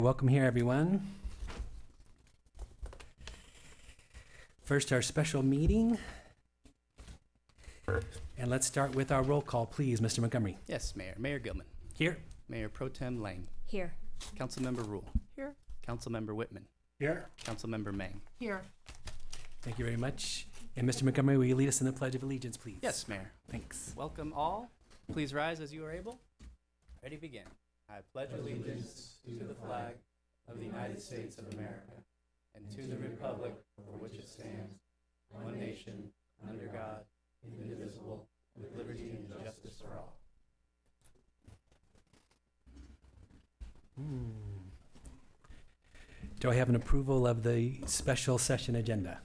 Welcome here, everyone. First, our special meeting. And let's start with our roll call, please, Mr. Montgomery. Yes, Mayor. Mayor Gilman. Here. Mayor Pro Tem Lang. Here. Councilmember Rule. Here. Councilmember Whitman. Here. Councilmember Mang. Here. Thank you very much. And Mr. Montgomery, will you lead us in the Pledge of Allegiance, please? Yes, Mayor. Thanks. Welcome all. Please rise as you are able. Ready, begin. I pledge allegiance to the flag of the United States of America and to the republic for which it stands, one nation, under God, indivisible, with liberty and justice for all. Do I have an approval of the special session agenda?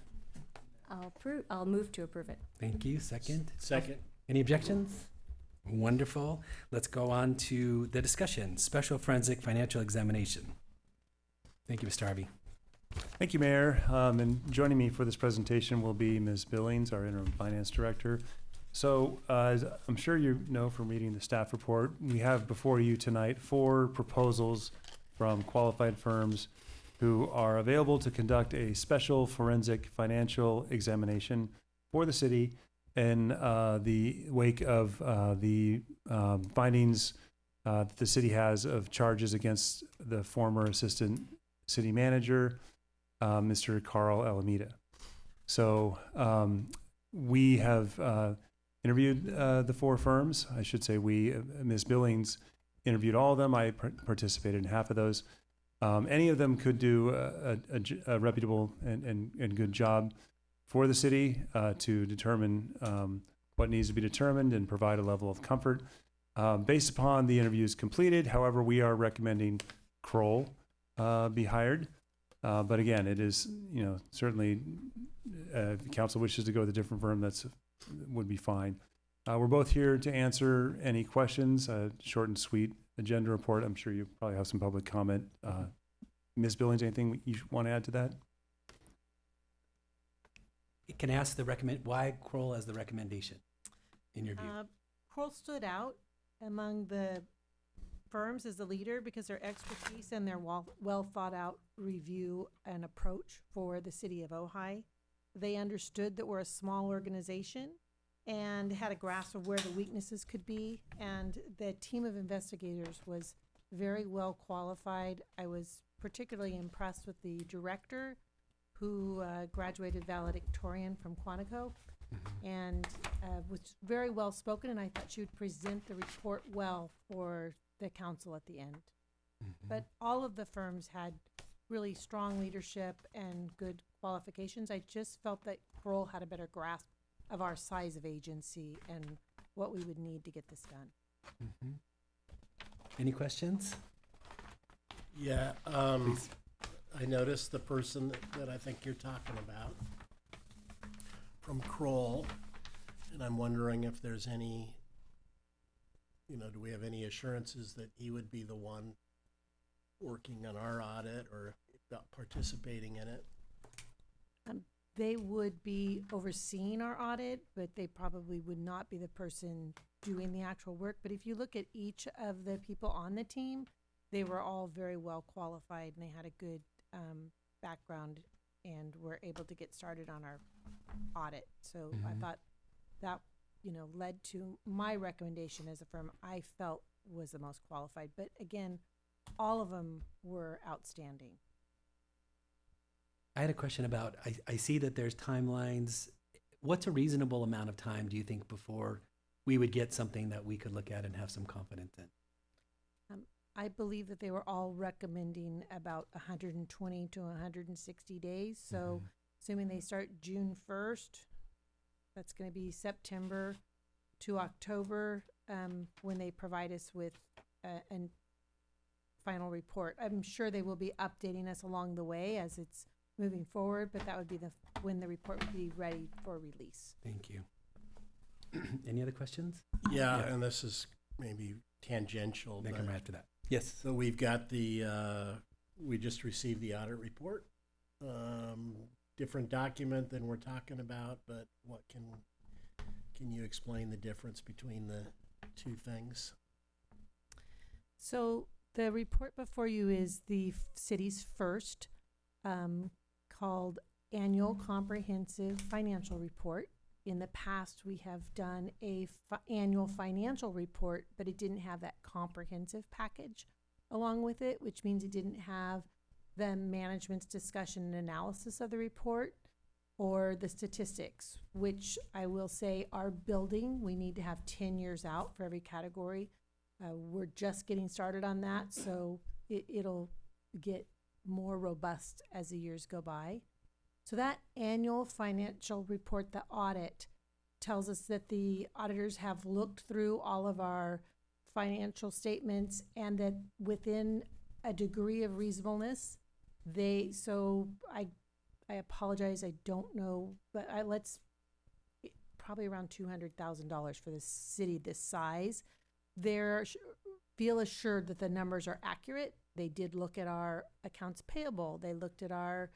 I'll move to approve it. Thank you. Second? Second. Any objections? Wonderful. Let's go on to the discussion. Special forensic financial examination. Thank you, Mr. Harvey. Thank you, Mayor. And joining me for this presentation will be Ms. Billings, our interim finance director. So as I'm sure you know from reading the staff report, we have before you tonight 4 proposals from qualified firms who are available to conduct a special forensic financial examination for the city in the wake of the findings that the city has of charges against the former assistant city manager, Mr. Carl Alameda. So we have interviewed the 4 firms. I should say Ms. Billings interviewed all of them. I participated in half of those. Any of them could do a reputable and good job for the city to determine what needs to be determined and provide a level of comfort. Based upon the interviews completed, however, we are recommending Kroll be hired. But again, it is, certainly if the council wishes to go with a different firm, would be fine. We're both here to answer any questions, short and sweet agenda report. I'm sure you probably have some public comment. Ms. Billings, anything you want to add to that? Can I ask why Kroll as the recommendation in your view? Kroll stood out among the firms as the leader because their expertise and their well thought out review and approach for the city of Ojai. They understood that we're a small organization and had a grasp of where the weaknesses could be. And the team of investigators was very well qualified. I was particularly impressed with the director who graduated valedictorian from Quantico and was very well spoken, and I thought she would present the report well for the council at the end. But all of the firms had really strong leadership and good qualifications. I just felt that Kroll had a better grasp of our size of agency and what we would need to get this done. Any questions? Yeah, I noticed the person that I think you're talking about from Kroll, and I'm wondering if there's any, do we have any assurances that he would be the one working on our audit or participating in it? They would be overseeing our audit, but they probably would not be the person doing the actual work. But if you look at each of the people on the team, they were all very well qualified and they had a good background and were able to get started on our audit. So I thought that, led to my recommendation as a firm I felt was the most qualified. But again, all of them were outstanding. I had a question about, I see that there's timelines. What's a reasonable amount of time, do you think, before we would get something that we could look at and have some confidence in? I believe that they were all recommending about 120 to 160 days. So assuming they start June 1st, that's going to be September to October when they provide us with a final report. I'm sure they will be updating us along the way as it's moving forward, but that would be when the report would be ready for release. Thank you. Any other questions? Yeah, and this is maybe tangential. Then come right after that. Yes. So we've got we just received the audit report. Different document than we're talking about, but what can you explain the difference between the two things? So The report before you is the city's first called Annual Comprehensive Financial Report. In the past, we have done a annual financial report, but it didn't have that comprehensive package along with it, which means it didn't have the management's discussion and analysis of the report or the statistics, which I will say are building. We need to have 10 years out for every category. We're just getting started on that, so it'll get more robust as the years go by. So that annual financial report, the audit, tells us that the auditors have looked through all of our financial statements and that within a degree of reasonableness, I apologize, I don't know, but probably around $200,000 for the city this size. Feel assured that the numbers are accurate. They did look at our accounts payable. They looked at our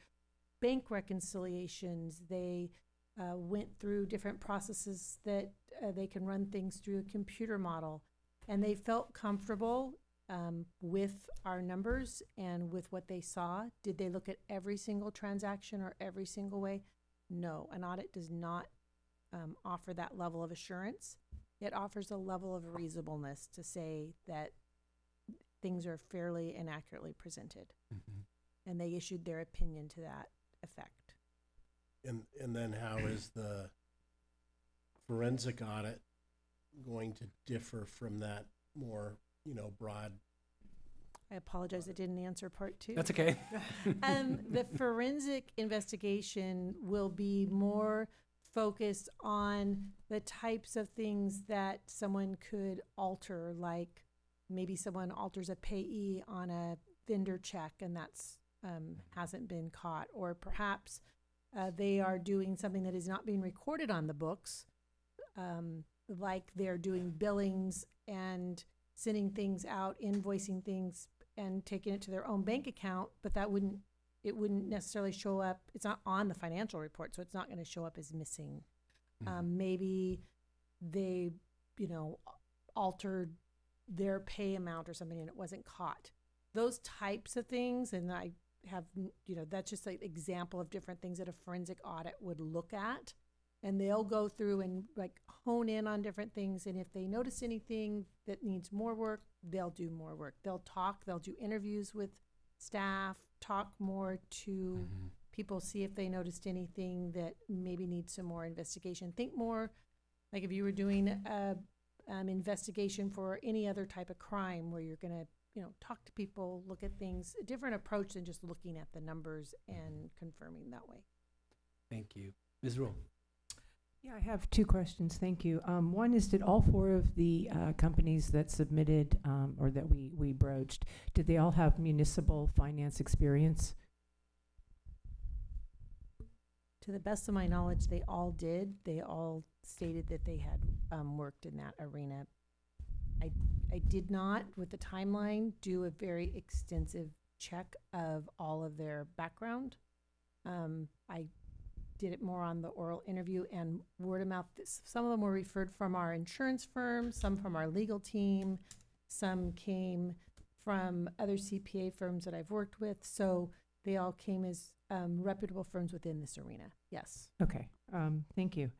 bank reconciliations. They went through different processes that they can run things through a computer model. And they felt comfortable with our numbers and with what they saw. Did they look at every single transaction or every single way? No, an audit does not offer that level of assurance. It offers a level of reasonableness to say that things are fairly and accurately presented. Mm-hmm. And they issued their opinion to that effect. And then how is the forensic audit going to differ from that more, broad? I apologize, I didn't answer part 2. That's okay. The forensic investigation will be more focused on the types of things that someone could alter, like maybe someone alters a payee on a vendor check and that's hasn't been caught, or perhaps they are doing something that is not being recorded on the books, like they're doing billings and sending things out, invoicing things and taking it to their own bank account, but it wouldn't necessarily show up. It's not on the financial report, so it's not going to show up as missing. Mm-hmm. Maybe they, altered their pay amount or something and it wasn't caught. Those types of things, and I have, that's just an example of different things that a forensic audit would look at. And they'll go through and hone in on different things. And if they notice anything that needs more work, they'll do more work. They'll do interviews with staff, talk more to people, see if they noticed anything that maybe needs some more investigation. Think more like if you were doing a investigation for any other type of crime where you're going to, talk to people, look at things, a different approach than just looking at the numbers and confirming that way. Thank you. Ms. Rule. Yeah, I have 2 questions. Thank you. One is, did all 4 of the companies that submitted or that we broached, did they all have municipal finance experience? To the best of my knowledge, they all did. They all stated that they had worked in that arena. I did not, with the timeline, do a very extensive check of all of their background. I did it more on the oral interview and word of mouth. Some of them were referred from our insurance firm, some from our legal team, some came from other CPA firms that I've worked with. So they all came as reputable firms within this arena. Yes. Okay. Thank you.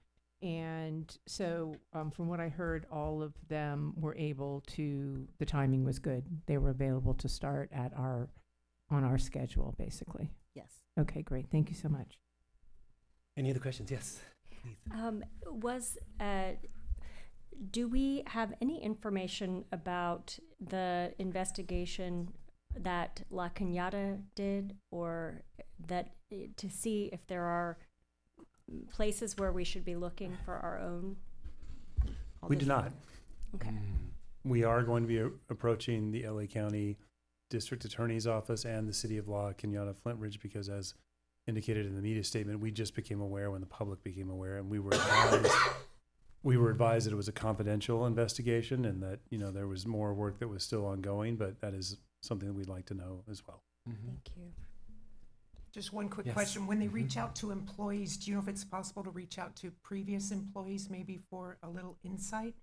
And so from what I heard, all of them were able to, the timing was good. They were available to start on our schedule, basically. Yes. Okay, great. Thank you so much. Any other questions? Yes, please. Do we have any information about the investigation that La Cañada did, or that to see if there are places where we should be looking for our own? We do not. Okay. We are going to be approaching the LA County District Attorney's Office and the City of La Cañada Flint Ridge, because as indicated in the media statement, we just became aware when the public became aware, and we were advised that it was a confidential investigation and that there was more work that was still ongoing, but that is something that we'd like to know as well. Thank you. Just one quick Yes. question. When they reach out to employees, do you know if it's possible to reach out to previous employees maybe for a little insight?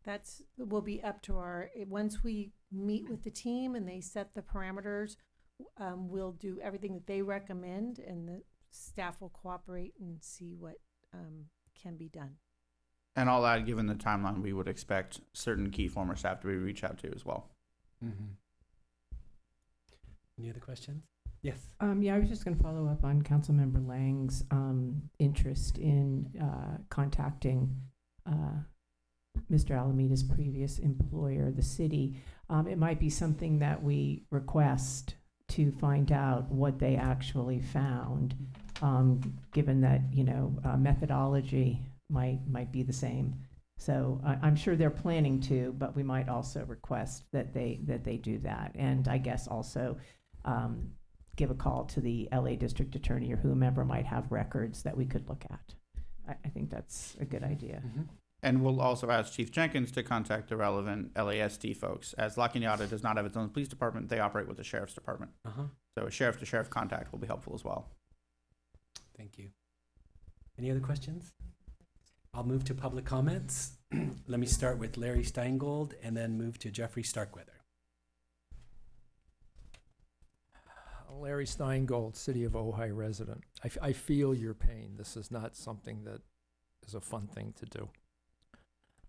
That's, will be up to once we meet with the team and they set the parameters, we'll do everything that they recommend, and the staff will cooperate and see what can be done. And I'll add, given the timeline, we would expect certain key former staff to be reached out to as well. Mm-hmm. Any other questions? Yes. Yeah, I was just going to follow up on Councilmember Lang's interest in contacting Mr. Alameda's previous employer, the city. It might be something that we request to find out what they actually found, given that, methodology might be the same. So I'm sure they're planning to, but we might also request that they do that. And I guess also give a call to the LA District Attorney or whomever might have records that we could look at. I think that's a good idea. Mm-hmm. And we'll also ask Chief Jenkins to contact the relevant LASD folks. As La Cañada does not have its own police department, they operate with the sheriff's department. Uh-huh. So a sheriff-to-sheriff contact will be helpful as well. Thank you. Any other questions? I'll move to public comments. Let me start with Larry Steingold and then move to Jeffrey Starkweather. Larry Steingold, City of Ojai resident. I feel your pain. This is not something that is a fun thing to do.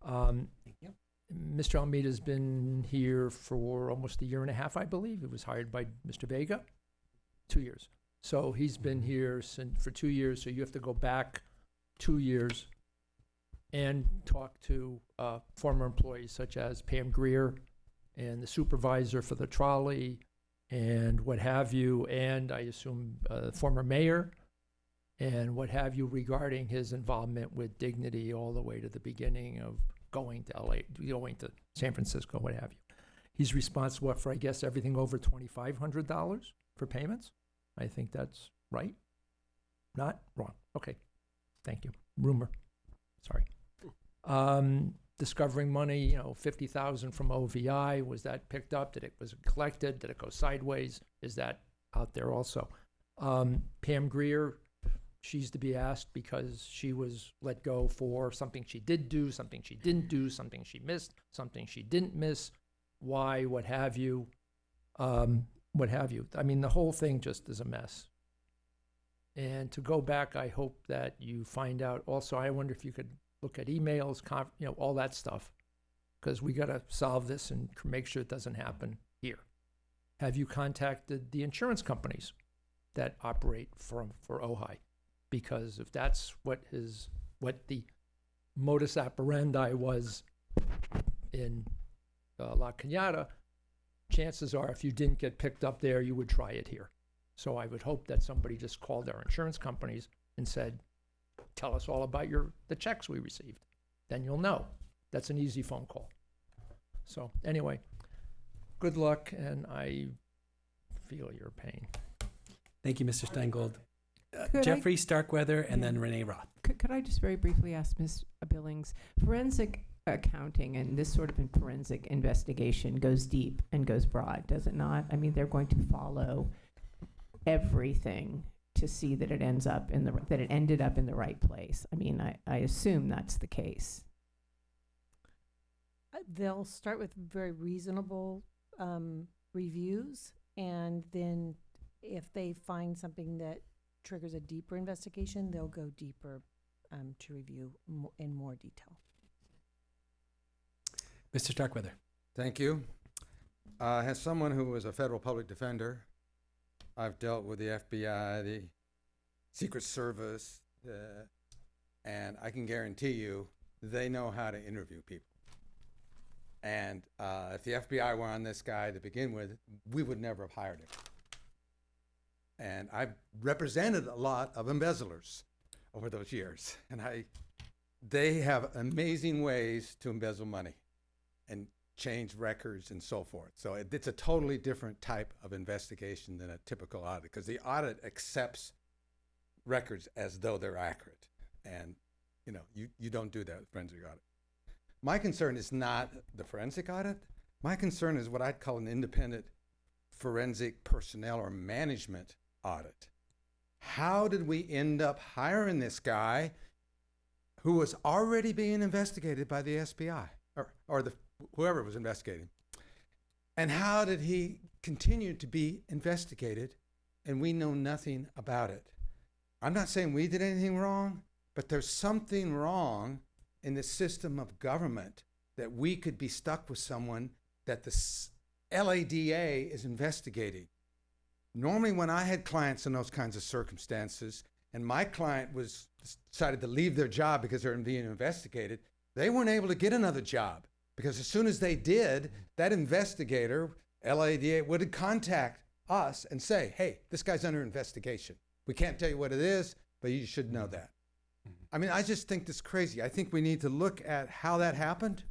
Thank you. Mr. Almeida's been here for almost a year and a half, I believe. He was hired by Mr. Vega. 2 years. So he's been here for 2 years, so you have to go back 2 years and talk to former employees such as Pam Greer and the supervisor for the trolley and what have you, and I assume former mayor and what have you, regarding his involvement with Dignity all the way to the beginning of going to LA, going to San Francisco, what have you. He's responsible for, I guess, everything over $2,500 for payments. I think that's right. Not wrong. Okay. Thank you. Rumor. Sorry. Discovering money, $50,000 from OVI. Was that picked up? Was it collected? Did it go sideways? Is that out there also? Pam Greer, she's to be asked because she was let go for something she did do, something she didn't do, something she missed, something she didn't miss. Why? What have you? What have you? I mean, the whole thing just is a mess. And to go back, I hope that you find out. Also, I wonder if you could look at emails, all that stuff, because we got to solve this and make sure it doesn't happen here. Have you contacted the insurance companies that operate for Ojai? Because if that's what the modus operandi was in La Cañada, chances are if you didn't get picked up there, you would try it here. So I would hope that somebody just called our insurance companies and said, tell us all about the checks we received. Then you'll know. That's an easy phone call. So anyway, good luck, and I feel your pain. Thank you, Mr. Steingold. Could Jeffrey Starkweather and Yeah. then Renee Roth. Could I just very briefly ask Ms. Billings, forensic accounting and this sort of forensic investigation goes deep and goes broad, does it not? I mean, they're going to follow everything to see that it ended up in the right place. I mean, I assume that's the case. They'll start with very reasonable reviews, and then if they find something that triggers a deeper investigation, they'll go deeper to review in more detail. Mr. Starkweather. Thank you. As someone who was a federal public defender, I've dealt with the FBI, the Secret Service, and I can guarantee you they know how to interview people. And if the FBI were on this guy to begin with, we would never have hired him. And I've represented a lot of embezzlers over those years, and they have amazing ways to embezzle money and change records and so forth. So it's a totally different type of investigation than a typical audit, because the audit accepts records as though they're accurate. And you don't do that with forensic audit. My concern is not the forensic audit. My concern is what I'd call an independent forensic personnel or management audit. How did we end up hiring this guy who was already being investigated by the SBI? or the whoever was investigating. And how did he continue to be investigated and we know nothing about it? I'm not saying we did anything wrong, but there's something wrong in the system of government that we could be stuck with someone that the LADA is investigating. Normally when I had clients in those kinds of circumstances and my client was decided to leave their job because they're being investigated, they weren't able to get another job because as soon as they did, that investigator, LADA, would contact us and say, hey, this guy's under investigation. We can't tell you what it is, but you should know that. I mean, I just think this is crazy. I think we need to look at how that happened.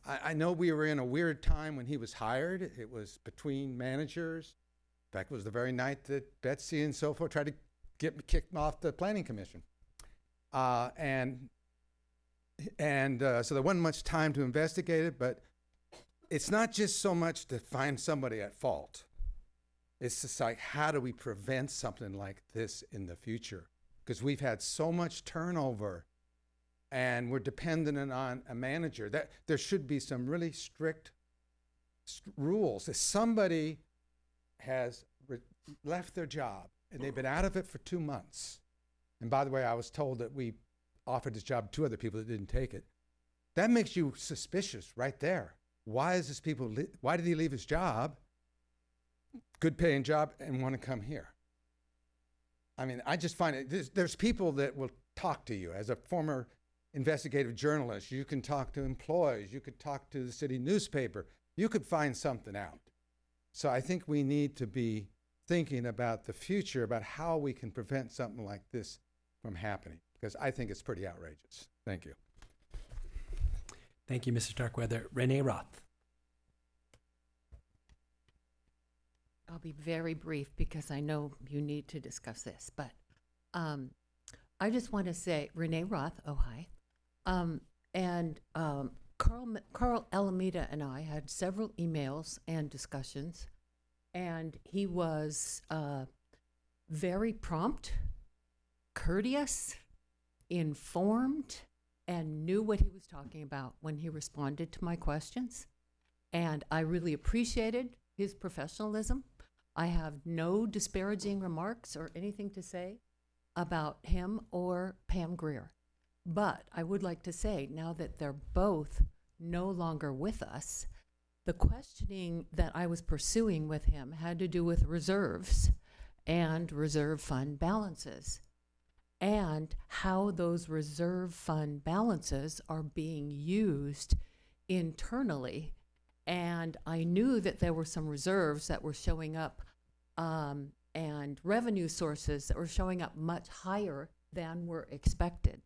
I know we were in a weird time when he was hired. It was between managers. In fact, it was the very night that Betsy and so forth tried to get me kicked off the planning commission. So there wasn't much time to investigate it, but it's not just so much to find somebody at fault. It's just like, how do we prevent something like this in the future? Because we've had so much turnover and we're dependent on a manager. That there should be some really strict rules. If somebody has left their job and they've been out of it for 2 months, and by the way, I was told that we offered this job to 2 other people that didn't take it, that makes you suspicious right there. Why is this people, why did he leave his job, good paying job, and want to come here? I mean, I just find it, there's people that will talk to you. As a former investigative journalist, you can talk to employees, you could talk to the city newspaper, you could find something out. So I think we need to be thinking about the future, about how we can prevent something like this from happening, because I think it's pretty outrageous. Thank you. Thank you, Mr. Starkweather. Renee Roth. I'll be very brief because I know you need to discuss this, but I just want to say, Renee Roth, Ojai, Carl Alameda and I had several emails and discussions, and he was very prompt, courteous, informed, and knew what he was talking about when he responded to my questions. And I really appreciated his professionalism. I have no disparaging remarks or anything to say about him or Pam Greer. But I would like to say, now that they're both no longer with us, the questioning that I was pursuing with him had to do with reserves and reserve fund balances, and how those reserve fund balances are being used internally. And I knew that there were some reserves that were showing up and revenue sources that were showing up much higher than were expected.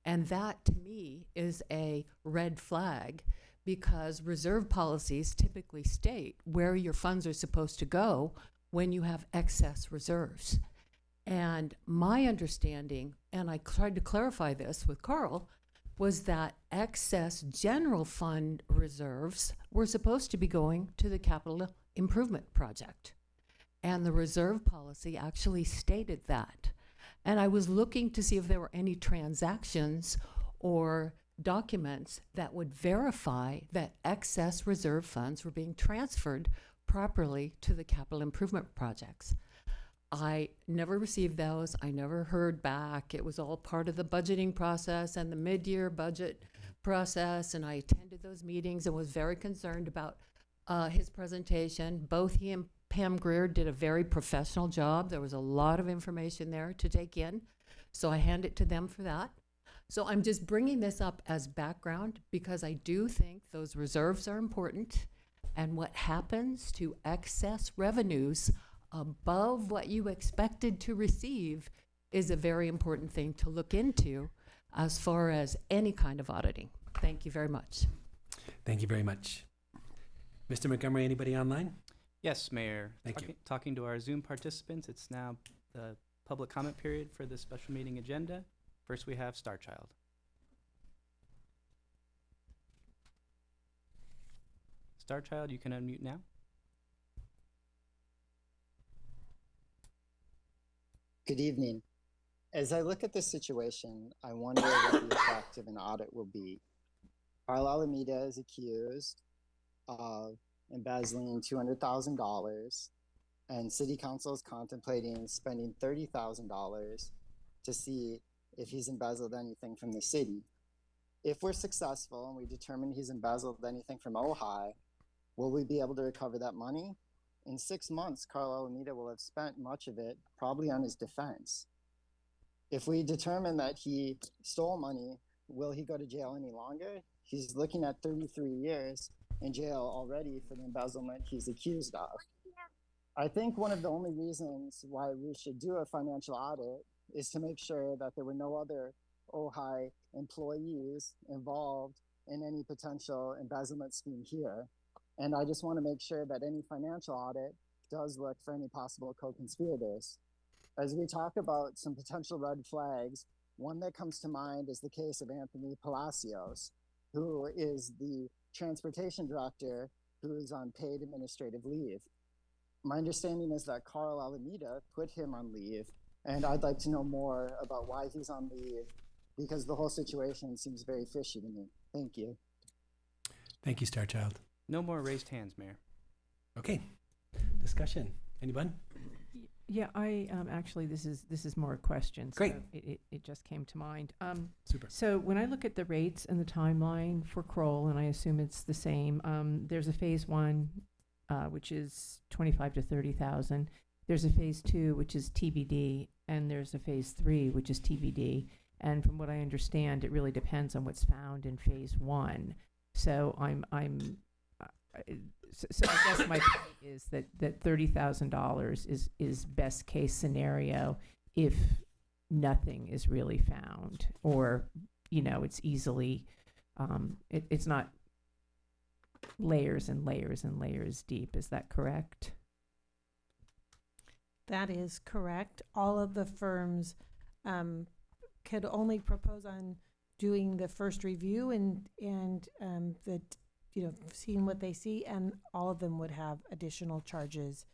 And that, to me, is a red flag, because reserve policies typically state where your funds are supposed to go when you have excess reserves. And my understanding, and I tried to clarify this with Carl, was that excess general fund reserves were supposed to be going to the capital improvement project. And the reserve policy actually stated that. And I was looking to see if there were any transactions or documents that would verify that excess reserve funds were being transferred properly to the capital improvement projects. I never received those. I never heard back. It was all part of the budgeting process and the mid-year budget process, and I attended those meetings and was very concerned about his presentation. Both he and Pam Greer did a very professional job. There was a lot of information there to take in, so I hand it to them for that. So I'm just bringing this up as background because I do think those reserves are important, and what happens to excess revenues above what you expected to receive is a very important thing to look into as far as any kind of auditing. Thank you very much. Thank you very much. Mr. Montgomery, anybody online? Yes, Mayor. Thank you. Talking to our Zoom participants, it's now the public comment period for this special meeting agenda. First, we have Starchild. Starchild, you can unmute now. Good evening. As I look at this situation, I wonder what the effect of an audit will be. Carl Alameda is accused of embezzling $200,000, and City Council is contemplating spending $30,000 to see if he's embezzled anything from the city. If we're successful and we determine he's embezzled anything from Ojai, will we be able to recover that money? In 6 months, Carl Alameda will have spent much of it probably on his defense. If we determine that he stole money, will he go to jail any longer? He's looking at 33 years in jail already for the embezzlement he's accused of. I think one of the only reasons why we should do a financial audit is to make sure that there were no other Ojai employees involved in any potential embezzlement scheme here. And I just want to make sure that any financial audit does look for any possible co-conspirators. As we talk about some potential red flags, one that comes to mind is the case of Anthony Palacios, who is the transportation director who is on paid administrative leave. My understanding is that Carl Alameda put him on leave, and I'd like to know more about why he's on leave, because the whole situation seems very fishy to me. Thank you. Thank you, Starchild. No more raised hands, Mayor. Okay, discussion. Anyone? Yeah, I actually this is more a question. So Great. It just came to mind. Super. So when I look at the rates and the timeline for Kroll, and I assume it's the same, there's a phase 1, which is 25 to 30,000. There's a phase 2, which is TBD, and there's a phase 3, which is TBD. And from what I understand, it really depends on what's found in phase 1. So so I guess my point is that $30,000 is best case scenario if nothing is really found, or it's easily it's not layers and layers and layers deep. Is that correct? That is correct. All of the firms could only propose on doing the first review and the seeing what they see, and all of them would have additional charges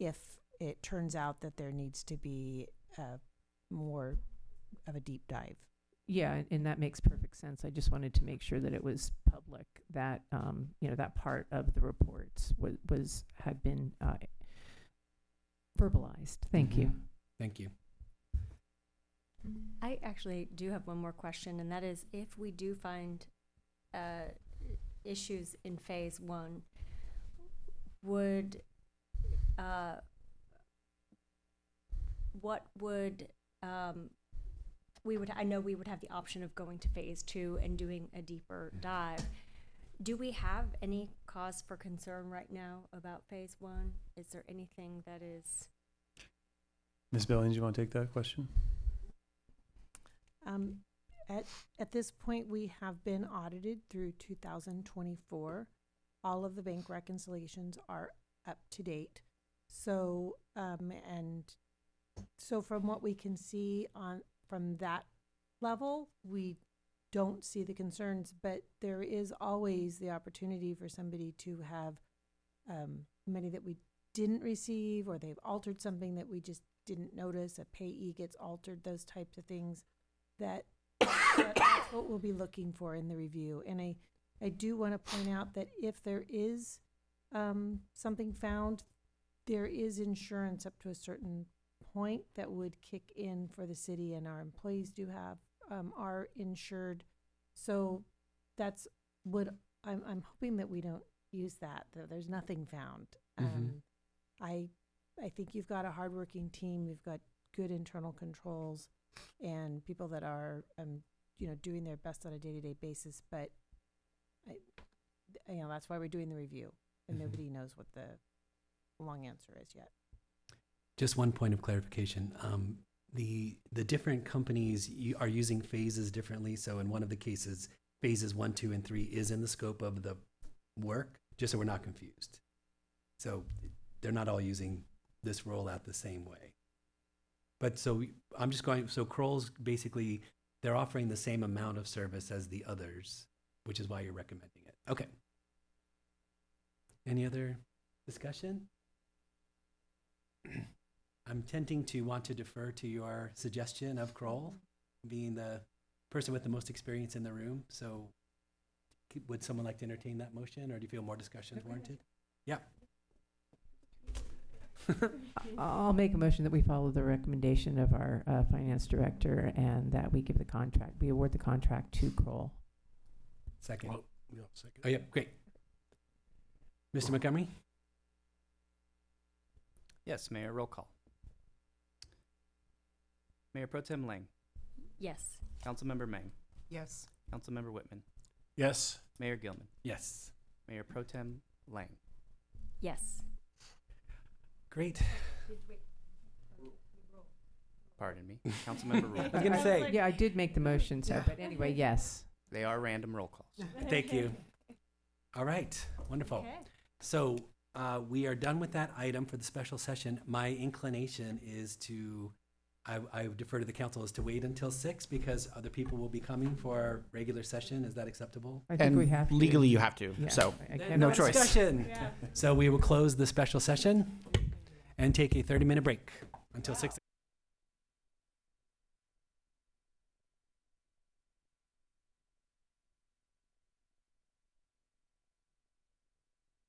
if it turns out that there needs to be more of a deep dive. Yeah, and that makes perfect sense. I just wanted to make sure that it was public, that that part of the reports had been verbalized. Thank you. Thank you. I actually do have one more question, and that is, if we do find issues in phase 1, what would I know we would have the option of going to phase 2 and doing a deeper dive. Do we have any cause for concern right now about phase 1? Is there anything that is? Ms. Billings, you want to take that question? At this point, we have been audited through 2024. All of the bank reconciliations are up to date. So, so from what we can see from that level, we don't see the concerns, but there is always the opportunity for somebody to have money that we didn't receive, or they've altered something that we just didn't notice. A payee gets altered, those types of things. That's what we'll be looking for in the review. And I do want to point out that if there is something found, there is insurance up to a certain point that would kick in for the city, and our employees do have are insured. So that's what I'm hoping that we don't use that there's nothing found. I think you've got a hardworking team. You've got good internal controls and people that are doing their best on a day-to-day basis. But that's why we're doing the review, and nobody knows what the long answer is yet. Just one point of clarification. The different companies are using phases differently. So in one of the cases, phases 1, 2, and 3 is in the scope of the work, just so we're not confused. So they're not all using this rollout the same way. But so Kroll's basically, they're offering the same amount of service as the others, which is why you're recommending it. Okay. Any other discussion? I'm tending to want to defer to your suggestion of Kroll being the person with the most experience in the room. So would someone like to entertain that motion, or do you feel more discussion is warranted? Yeah. I'll make a motion that we follow the recommendation of our finance director and that we give the contract, we award the contract to Kroll. Second. Oh, yeah, second. Oh, yeah, great. Mr. Montgomery? Yes, Mayor, roll call. Mayor Pro Tem Lang, Yes. Councilmember Mang, Yes. Councilmember Whitman, Yes. Mayor Gilman, Yes. Mayor Pro Tem Lang. Yes. Great. Pardon me, Councilmember Rule. I was gonna say, Yeah, I did make the motion, so, but anyway, yes. They are random roll calls. thank you. All right, wonderful. Okay. So we are done with that item for the special session. My inclination is to, I would defer to the council, is to wait until 6 because other people will be coming for our regular session. Is that acceptable? I think And we have to. legally, you have to. Yeah, So I Then cannot- no choice. Discussion. So we will close the special session and take a 30-minute break until 6.